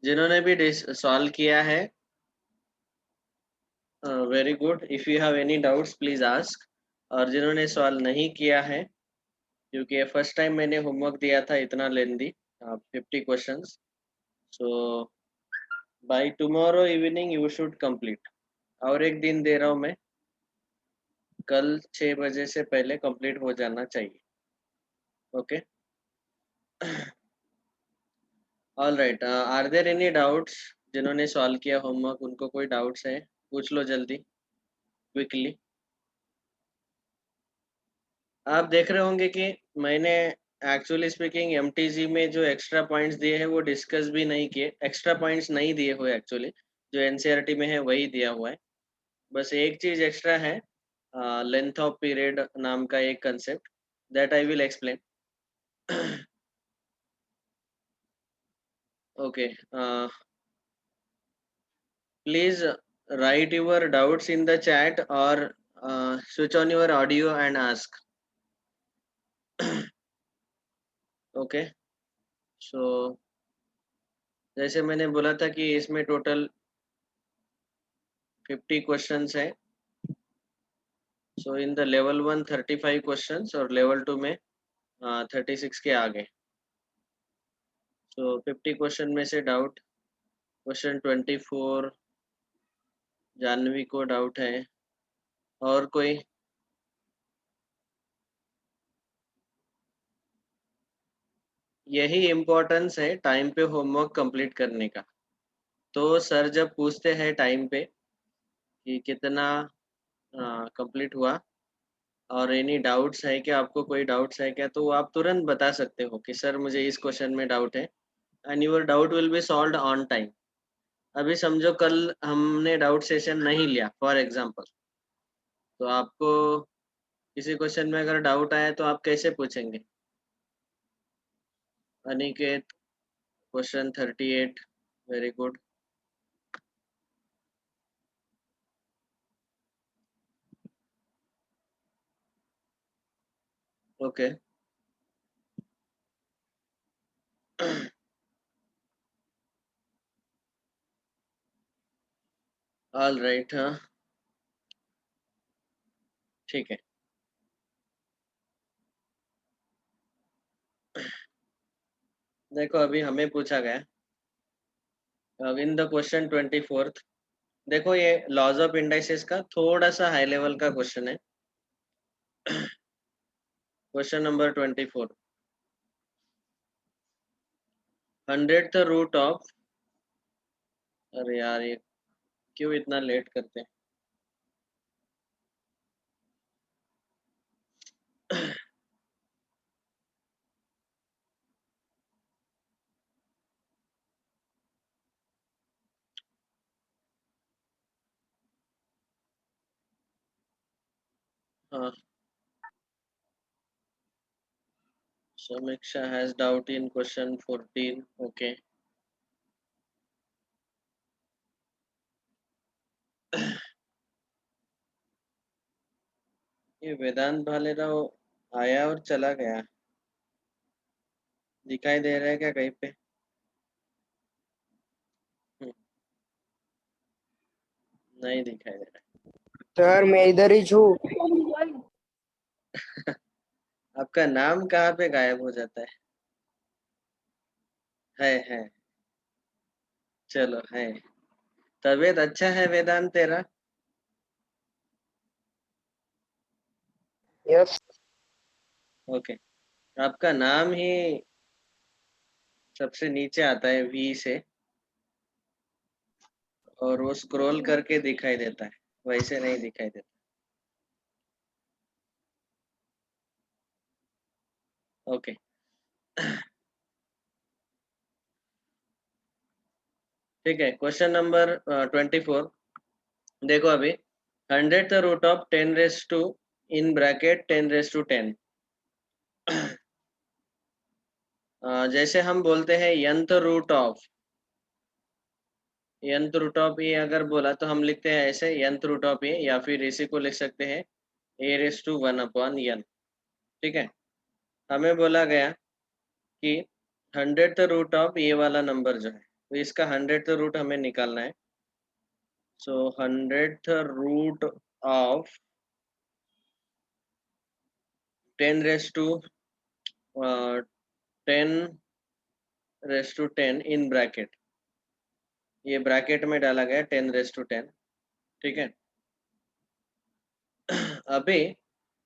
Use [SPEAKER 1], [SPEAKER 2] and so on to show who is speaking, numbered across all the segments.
[SPEAKER 1] जिन्होंने भी सॉल्व किया है, very good. If you have any doubts please ask. और जिन्होंने सॉल्व नहीं किया है, क्योंकि ये फर्स्ट टाइम मैंने होमवर्क दिया था इतना लेंदी, 50 questions, so by tomorrow evening you should complete. और एक दिन दे रहा हूँ मैं, कल 6 बजे से पहले कंप्लीट हो जाना चाहिए। Okay, all right. Are there any doubts? जिन्होंने सॉल्व किया होमवर्क उनको कोई डाउट्स है? पूछ लो जल्दी, क्विकली। आप देख रहे होंगे कि मैंने एक्चुअली स्पीकिंग एमटीजी में जो एक्स्ट्रा पॉइंट्स दिए हैं वो डिस्कस भी नहीं किए, एक्स्ट्रा पॉइंट्स नहीं दिए हुए एक्चुअली, जो एनसीईआरटी में है वही दिया हुआ है। बस एक चीज एक्स्ट्रा है, लेंथ ऑफ पीरियड नाम का एक concept, that I will explain. Okay, please write your doubts in the chat or switch on your audio and ask. Okay, so जैसे मैंने बोला था कि इसमें टोटल 50 क्वेश्चंस है। सो इन द लेवल 1 35 क्वेश्चंस और लेवल 2 में 36 के आगे। सो 50 क्वेश्चन में से डाउट क्वेश्चन 24 जानवी को डाउट है, और कोई? यही इम्पोर्टेंस है टाइम पे होमवर्क कंप्लीट करने का। तो सर जब पूछते हैं टाइम पे कि कितना कंप्लीट हुआ और एनी डाउट्स है क्या, आपको कोई डाउट्स है क्या, तो आप तुरंत बता सकते हो कि सर मुझे इस क्वेश्चन में डाउट है, and your doubt will be solved on time. अभी समझो कल हमने डाउट सेशन नहीं लिया फॉर एग्जांपल, तो आपको किसी क्वेश्चन में अगर डाउट आया तो आप कैसे पूछेंगे? Aniket, question 38, very good. Okay, all right, हाँ ठीक है। देखो अभी हमें पूछा गया, अब इन द क्वेश्चन 24, देखो ये लॉज ऑफ इंडाइसेस का थोड़ा सा हाई लेवल का क्वेश्चन है। Question number 24, 100th root of, अरे यार ये क्यों इतना लेट करते हैं? हाँ, समीक्षा has doubt in question 14, okay. ये वेदांत भालेराव आया और चला गया, दिखाई दे रहा है क्या कहीं पे? हम्म, नहीं दिखाई दे
[SPEAKER 2] सर मैं इधर ही हूँ।
[SPEAKER 1] रहा। आपका नाम कहाँ पे गायब हो जाता है? चलो है। तबीयत अच्छा है वेदांत तेरा?
[SPEAKER 2] यस।
[SPEAKER 1] ओके, आपका नाम ही सबसे नीचे आता है वी से, और वो स्क्रॉल करके दिखाई देता है, वैसे नहीं दिखाई देता। ओके, ठीक है। क्वेश्चन नंबर 24, देखो अभी 100th root of 10 raise to in bracket 10 raise to 10, जैसे हम बोलते हैं यंत्र रूट ऑफ, यंत्र रूट ऑफ ए अगर बोला तो हम लिखते हैं ऐसे यंत्र रूट ऑफ ए, या फिर इसी को लिख सकते हैं ए रेस टू 1 अपॉन एन। ठीक है, हमें बोला गया कि 100th रूट ऑफ ए वाला नंबर जो है तो इसका 100th रूट हमें निकालना है। So 100th root of 10 raise to 10 raise to 10 in bracket, ये ब्रैकेट में डाला गया 10 रेस टू 10, ठीक है। अभी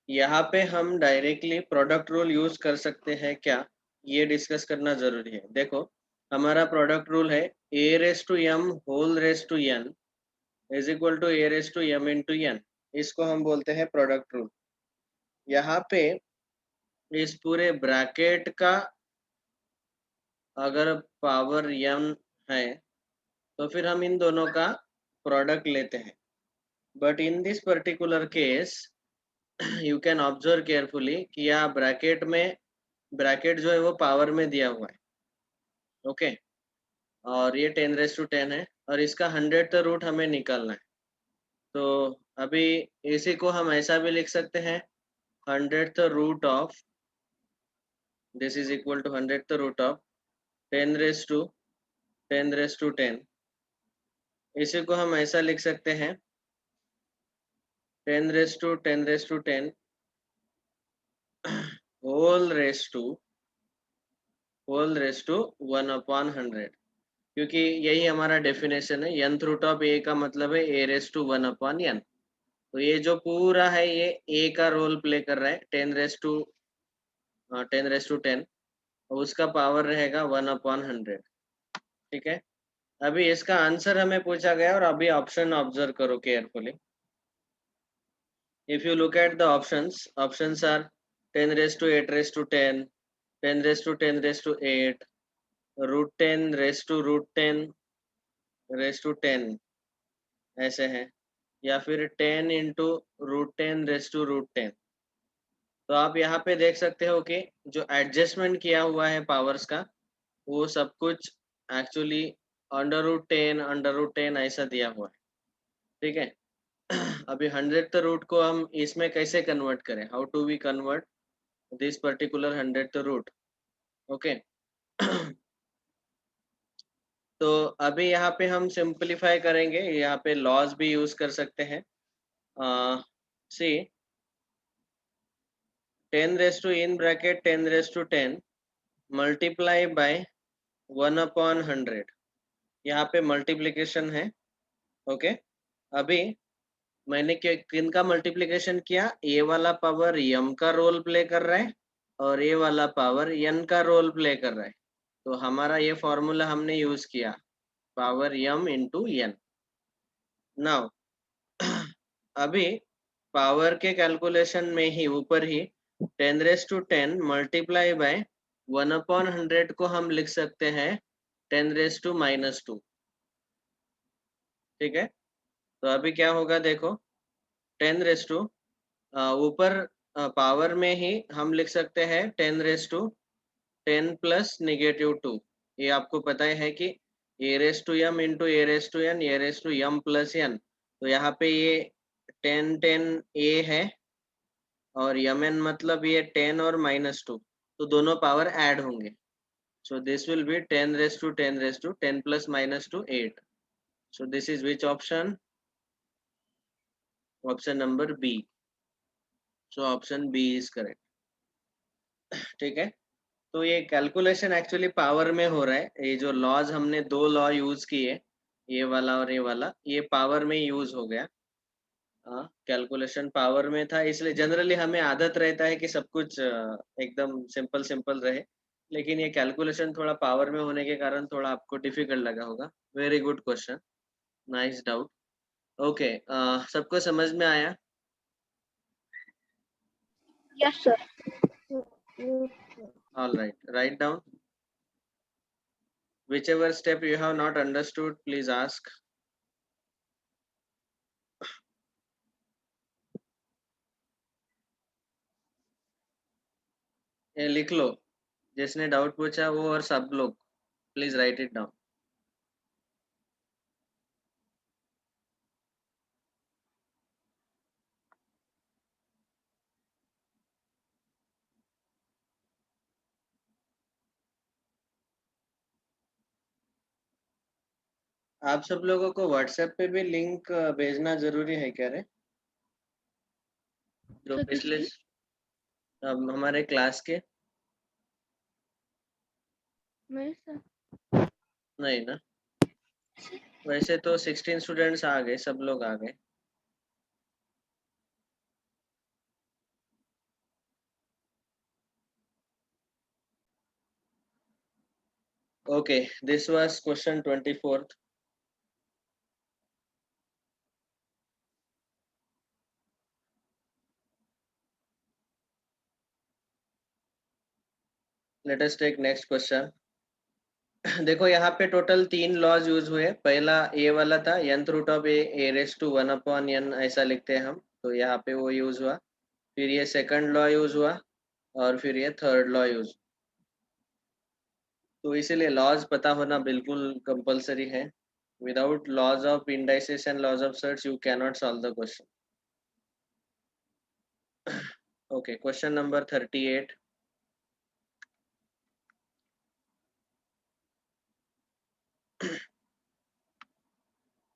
[SPEAKER 1] यहाँ पे हम डायरेक्टली प्रोडक्ट रूल यूज कर सकते हैं क्या, ये डिस्कस करना जरूरी है। देखो हमारा प्रोडक्ट रूल है a raise to m whole raise to n is equal to a raise to m into n, इसको हम बोलते हैं प्रोडक्ट रूल। यहाँ पे इस पूरे ब्रैकेट का अगर पावर m है तो फिर हम इन दोनों का प्रोडक्ट लेते हैं। But in this particular case you can observe carefully कि यहाँ ब्रैकेट जो है वो पावर में दिया हुआ है, ओके। और ये 10 रेस टू 10 है और इसका 100th रूट हमें निकालना है। तो अभी इसी को हम ऐसा भी लिख सकते हैं 100th root of this is equal to 100th root of 10 raise to 10 raise to 10, इसी को हम ऐसा लिख सकते हैं 10 raise to 10 raise to 10 whole raise to 1 upon 100, क्योंकि यही हमारा डेफिनेशन है। nth रूट ऑफ ए का मतलब है a raise to 1 upon n। तो ये जो पूरा है ये a का रोल प्ले कर रहा है 10 रेस टू 10, उसका पावर रहेगा 1 अपॉन 100, ठीक है। अभी इसका आंसर हमें पूछा गया और अभी ऑप्शन ऑब्जर्व करो carefully. If you look at the options are 10 raise to 8 raise to 10, 10 raise to 10 raise to 8, root 10 raise to root 10 raise to 10, ऐसे है, या फिर 10 into root 10 raise to root 10। तो आप यहाँ पे देख सकते हो कि जो एडजस्टमेंट किया हुआ है पावर्स का वो सब कुछ एक्चुअली अंडर रूट 10 ऐसा दिया हुआ है, ठीक है। अभी 100th रूट को हम इसमें कैसे कन्वर्ट करें, how to we convert this particular 100th root, okay. तो अभी यहाँ पे हम सिंपलीफाई करेंगे, यहाँ पे लॉज भी यूज कर सकते हैं। See 10 raise to in bracket 10 raise to 10 multiply by 1 upon 100, यहाँ पे मल्टीप्लीकेशन है, ओके। अभी मैंने किन का मल्टीप्लीकेशन किया, ए वाला पावर यम का रोल प्ले कर रहा है और ए वाला पावर एन का रोल प्ले कर रहा है। तो हमारा ये फॉर्मूला हमने यूज किया power m into n. Now अभी पावर के कैलकुलेशन में ही ऊपर ही 10 raise to 10 multiply by 1 upon 100 को हम लिख सकते हैं 10 रेस टू माइनस 2, ठीक है। तो अभी क्या होगा देखो 10 रेस टू ऊपर पावर में ही हम लिख सकते हैं 10 रेस टू 10 प्लस -2, ये आपको पता है कि a raise to m into a raise to n a raise to m plus n. तो यहाँ पे ये 10 ए है और यम एन मतलब ये 10 और -2, तो दोनों पावर ऐड होंगे। So this will be 10 raise to 10 raise to 10 plus -2 8। So this is which option, option number B. So option B is correct, ठीक है। तो ये कैलकुलेशन एक्चुअली पावर में हो रहा है, ये जो लॉज हमने दो लॉ यूज किए, ये वाला और ये वाला, ये पावर में यूज हो गया। हाँ कैलकुलेशन पावर में था, इसलिए जनरली हमें आदत रहता है कि सब कुछ एकदम सिंपल सिंपल रहे, लेकिन ये कैलकुलेशन थोड़ा पावर में होने के कारण थोड़ा आपको डिफिकल्ट लगा होगा। Very good question, nice doubt. Okay, सबको समझ में आया?
[SPEAKER 3] Yes, sir.
[SPEAKER 1] All right, write down whichever step you have not understood, please ask. ये लिख लो, जिसने डाउट पूछा वो और सब लोग प्लीज राइट इट डाउन। आप सब लोगों को व्हाट्सएप पे भी लिंक भेजना जरूरी है क्या रे? जो पिछले हमारे क्लास के नहीं ना, वैसे तो 16 स्टूडेंट्स आ गए, सब लोग आ गए। Okay, this was question 24th. Let us take next question. देखो यहाँ पे टोटल 3 लॉज यूज हुए. पहला ए वाला था, nth root of a raise to 1 upon n, ऐसा लिखते हैं हम, तो यहाँ पे वो यूज हुआ. फिर ये सेकंड लॉ यूज हुआ और फिर ये थर्ड लॉ यूज. तो इसीलिए लॉज पता होना बिल्कुल कंपलसरी है. Without laws of indices and laws of surds you cannot solve the question. Okay, question number 38.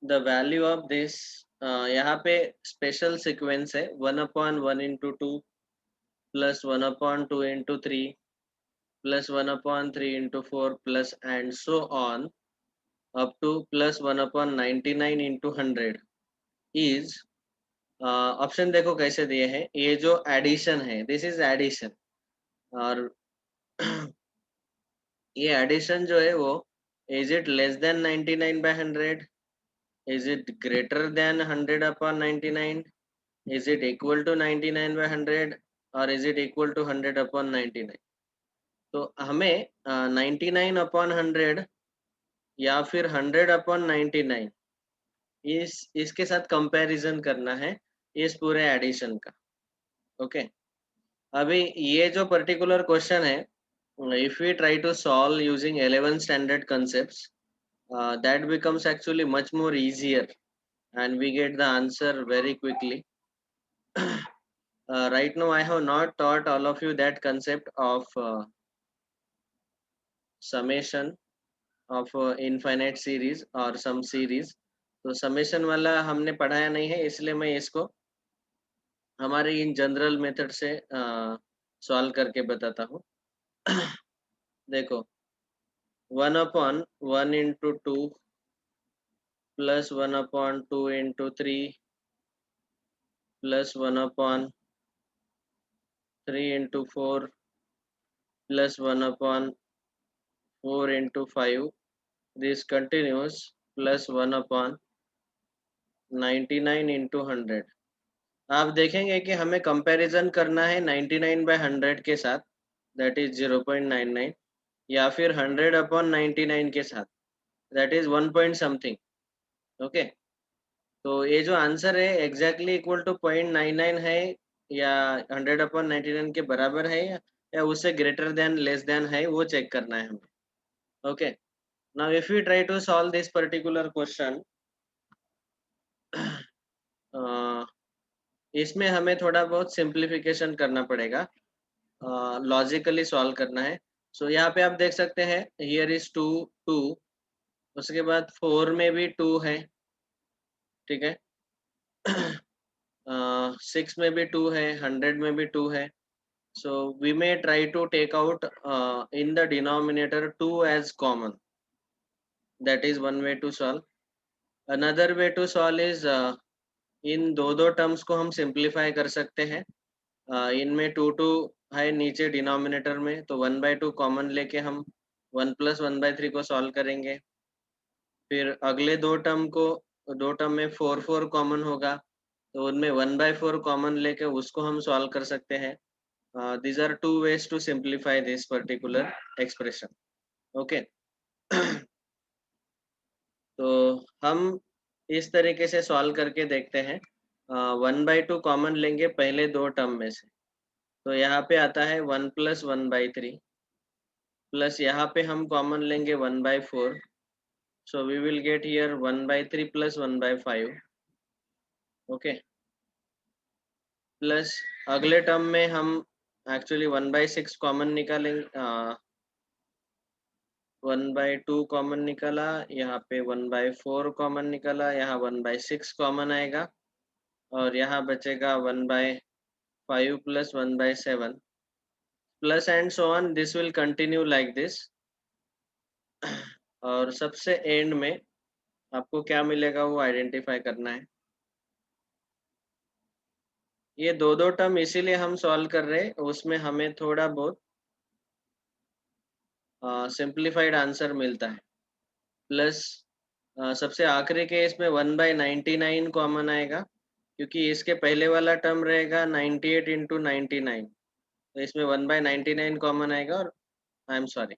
[SPEAKER 1] The value of this, यहाँ पे स्पेशल सीक्वेंस है 1/1 into 2 plus 1/2 into 3 plus 1/3 into 4 plus and so on up to plus 1/99 into 100 is. Option देखो कैसे दिए हैं. ये जो addition है, दिस इज एडिशन. और ये एडिशन जो है वो, is it less than 99/100, is it greater than 100/99, is it equal to 99/100 और is it equal to 100/99. तो हमें 99/100 या फिर 100/99 इसके साथ कंपैरिजन करना है इस पूरे एडिशन का. ओके, अभी ये जो पर्टिकुलर क्वेश्चन है, if we try to solve using 11 standard concepts, that becomes actually much more easier and we get the answer very quickly. Right now I have not taught all of you that concept of summation of infinite series or some series. तो summation वाला हमने पढ़ाया नहीं है, इसलिए मैं इसको हमारे इन जनरल मेथड से सॉल्व करके बताता हूँ. देखो, 1/1 into 2 plus 1/2 into 3 plus 1/3 into 4 plus 1/4 into 5. This continues plus 1/99 into 100. आप देखेंगे कि हमें कंपैरिजन करना है 99/100 के साथ, दैट इज 0.99, या फिर 100/99 के साथ, that is 1 point something. Okay, तो ये जो आंसर है एग्जैक्टली इक्वल टू 0.99 है या 100/99 के बराबर है या उससे ग्रेटर देन लेस देन है, वो चेक करना है हमें. Okay, now if you try to solve this particular question, इसमें हमें थोड़ा बहुत सिंप्लीफिकेशन करना पड़ेगा, लॉजिकली सॉल्व करना है. सो यहाँ पे आप देख सकते हैं, हियर इज 2 2, उसके बाद 4 में भी 2 है, ठीक है. 6 में भी 2 है, 100 में भी 2 है. So we may try to take out in the denominator 2 as common. That is one way to solve. Another way to solve is, इन दो टर्म्स को हम सिंप्लीफाई कर सकते हैं. इनमें 2 2 है नीचे डिनोमिनेटर में, तो 1/2 कॉमन लेके हम 1 + 1/3 को सॉल्व करेंगे. फिर अगले दो टर्म में 4 4 कॉमन होगा, तो उनमें 1/4 कॉमन लेके उसको हम सॉल्व कर सकते हैं. these are two ways to simplify this particular expression. Okay. तो हम इस तरीके से सॉल्व करके देखते हैं. 1/2 कॉमन लेंगे पहले दो टर्म में से, तो यहाँ पे आता है 1 + 1/3 प्लस यहाँ पे हम कॉमन लेंगे 1/4, so we will get here 1/3 + 1/5. ओके, प्लस अगले टर्म में हम एक्चुअली 1/6 कॉमन निकालेंगे, 1/2 कॉमन निकला, यहाँ पे 1/4 कॉमन निकला, यहाँ 1/6 कॉमन आएगा और यहाँ बचेगा 1/5 plus 1/7 plus and so on, this will continue like this. और सबसे एंड में आपको क्या मिलेगा वो आइडेंटिफाई करना है। ये दो दो टर्म इसीलिए हम सॉल्व कर रहे हैं, उसमें हमें थोड़ा बहुत सिंप्लीफाइड आंसर मिलता है। प्लस सबसे आखिरी केस में 1/99 कॉमन आएगा, क्योंकि इसके पहले वाला टर्म रहेगा 98 इंटू 99, तो इसमें 1/99 कॉमन आएगा। और आई एम सॉरी,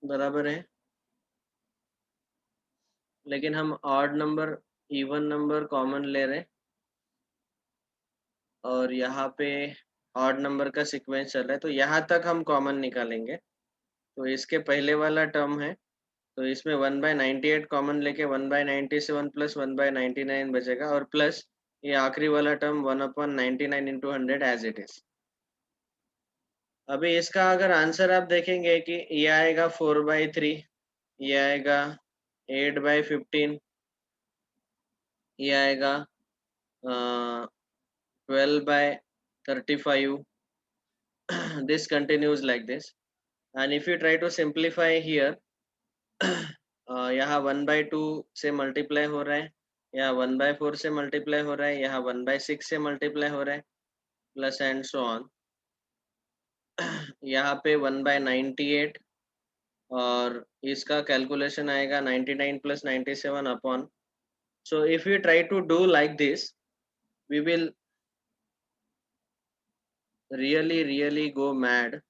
[SPEAKER 1] बराबर है, लेकिन हम odd number even number common ले रहे हैं और यहाँ पे ऑड नंबर का सीक्वेंस चल रहा है, तो यहाँ तक हम कॉमन निकालेंगे। तो इसके पहले वाला टर्म है, तो इसमें 1/98 कॉमन लेके 1/97 प्लस 1/99 बचेगा और प्लस ये आखिरी वाला term 1/99 into 100 as it is. अभी इसका अगर आंसर आप देखेंगे कि ये आएगा 4/3, ये आएगा 8/15, ये आएगा 12/35. This continues like this, and if you try to simplify here, यहाँ 1/2 से मल्टीप्लाई हो रहा है, यहाँ 1/4 से मल्टीप्लाई हो रहा है, यहाँ 1/6 से मल्टीप्लाई हो रहा है, प्लस एंड सो ऑन। यहाँ पे 1/98 और इसका कैलकुलेशन आएगा 99 plus 97 upon. So if we try to do like this, we will really go mad